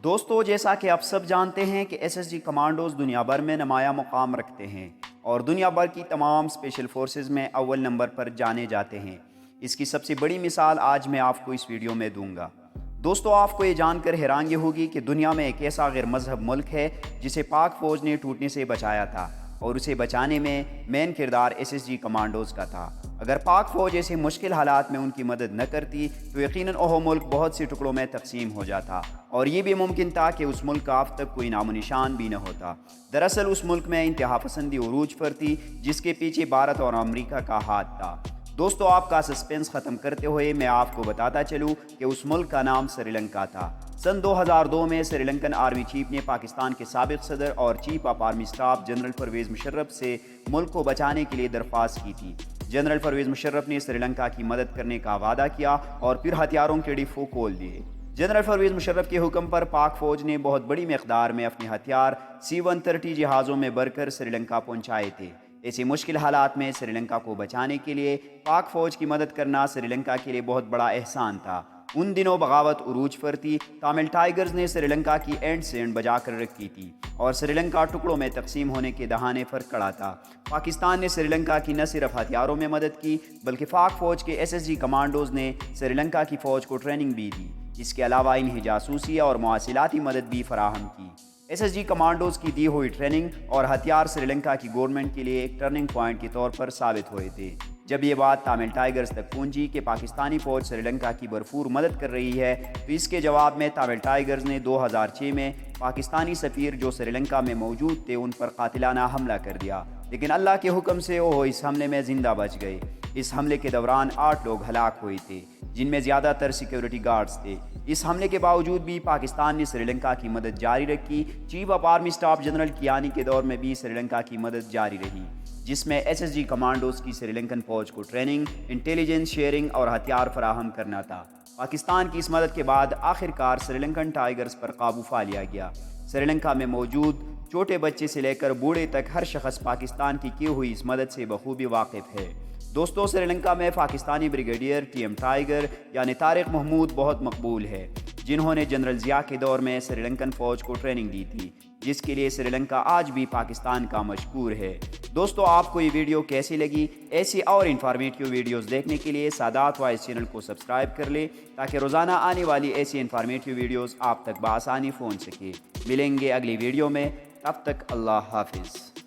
دوستو، جیسا کہ آپ سب جانتے ہیں کہ ایس ایس جی کمانڈوز دنیا بھر میں نمایاں مقام رکھتے ہیں اور دنیا بھر کی تمام اسپیشل فورسز میں اول نمبر پر جانے جاتے ہیں۔ اس کی سب سے بڑی مثال آج میں آپ کو اس ویڈیو میں دوں گا۔ دوستو، آپ کو یہ جان کر حیرانگی ہوگی کہ دنیا میں ایک ایسا غیر مذہب ملک ہے جسے پاک فوج نے ٹوٹنے سے بچایا تھا، اور اسے بچانے میں مین کردار ایس ایس جی کمانڈوز کا تھا۔ اگر پاک فوج ایسے مشکل حالات میں ان کی مدد نہ کرتی تو یقیناً وہ ملک بہت سی ٹکڑوں میں تقسیم ہو جاتا، اور یہ بھی ممکن تھا کہ اس ملک کا اب تک کوئی نام و نشان بھی نہ ہوتا۔ دراصل اس ملک میں انتہا پسندی عروج پر تھی، جس کے پیچھے بھارت اور امریکہ کا ہاتھ تھا۔ دوستو، آپ کا سسپینس ختم کرتے ہوئے میں آپ کو بتاتا چلوں کہ اس ملک کا نام سری لنکا تھا۔ سن 2002 میں سری لنکن آرمی چیف نے پاکستان کے سابق صدر اور chief of army staff general Pervez Musharraf سے ملک کو بچانے کے لیے درخواست کی تھی۔ جنرل پرویز مشرف نے سری لنکا کی مدد کرنے کا وعدہ کیا اور پھر ہتھیاروں کے ڈپو کھول دیے۔ جنرل پرویز مشرف کے حکم پر پاک فوج نے بہت بڑی مقدار میں اپنے ہتھیار C-130 جہازوں میں بھر کر سری لنکا پہنچائے تھے۔ ایسی مشکل حالات میں سری لنکا کو بچانے کے لیے پاک فوج کی مدد کرنا سری لنکا کے لیے بہت بڑا احسان تھا۔ ان دنوں بغاوت عروج پر تھی۔ تامل ٹائیگرز نے سری لنکا کی اینڈ سے اینڈ بجا کر رکھی تھی اور سری لنکا ٹکڑوں میں تقسیم ہونے کے دہانے پر کھڑا تھا۔ پاکستان نے سری لنکا کی نہ صرف ہتھیاروں میں مدد کی بلکہ پاک فوج کے ایس ایس جی کمانڈوز نے سری لنکا کی فوج کو ٹریننگ بھی دی۔ اس کے علاوہ انہیں جاسوسی اور مواصلاتی مدد بھی فراہم کی۔ ایس ایس جی کمانڈوز کی دی ہوئی ٹریننگ اور ہتھیار سری لنکا کی گورنمنٹ کے لیے ایک ٹرننگ پوائنٹ کے طور پر ثابت ہوئے تھے۔ جب یہ بات تامل ٹائیگرز تک پہنچی کہ پاکستانی فوج سری لنکا کی بھرپور مدد کر رہی ہے تو اس کے جواب میں تامل ٹائیگرز نے 2006 میں پاکستانی سفیر جو سری لنکا میں موجود تھے ان پر قاتلانہ حملہ کر دیا، لیکن اللہ کے حکم سے وہ اس حملے میں زندہ بچ گئے۔ اس حملے کے دوران 8 لوگ ہلاک ہوئے تھے، جن میں زیادہ تر سیکیورٹی گارڈز تھے۔ اس حملے کے باوجود بھی پاکستان نے سری لنکا کی مدد جاری رکھی۔ Chief of army staff general Kayani کے دور میں بھی سری لنکا کی مدد جاری رہی، جس میں ایس ایس جی کمانڈوز کی سری لنکن فوج کو ٹریننگ، انٹیلیجنس شیئرنگ اور ہتھیار فراہم کرنا تھا۔ پاکستان کی اس مدد کے بعد آخر کار سری لنکن ٹائیگرز پر قابو پا لیا گیا۔ سری لنکا میں موجود چھوٹے بچے سے لے کر بوڑھے تک ہر شخص پاکستان کی ہوئی اس مدد سے بخوبی واقف ہے۔ دوستو، سری لنکا میں پاکستانی بریگیڈیئر TM ٹائیگر یعنی طارق محمود بہت مقبول ہے، جنہوں نے جنرل ضیاء کے دور میں سری لنکن فوج کو ٹریننگ دی تھی، جس کے لیے سری لنکا آج بھی پاکستان کا مشکور ہے۔ دوستو، آپ کو یہ ویڈیو کیسی لگی؟ ایسی اور انفارمیٹیو ویڈیوز دیکھنے کے لیے سادات وائس چینل کو سبسکرائب کر لیں تاکہ روزانہ آنے والی ایسی انفارمیٹیو ویڈیوز آپ تک بآسانی پہنچ سکے۔ ملیں گے اگلی ویڈیو میں، تب تک اللہ حافظ۔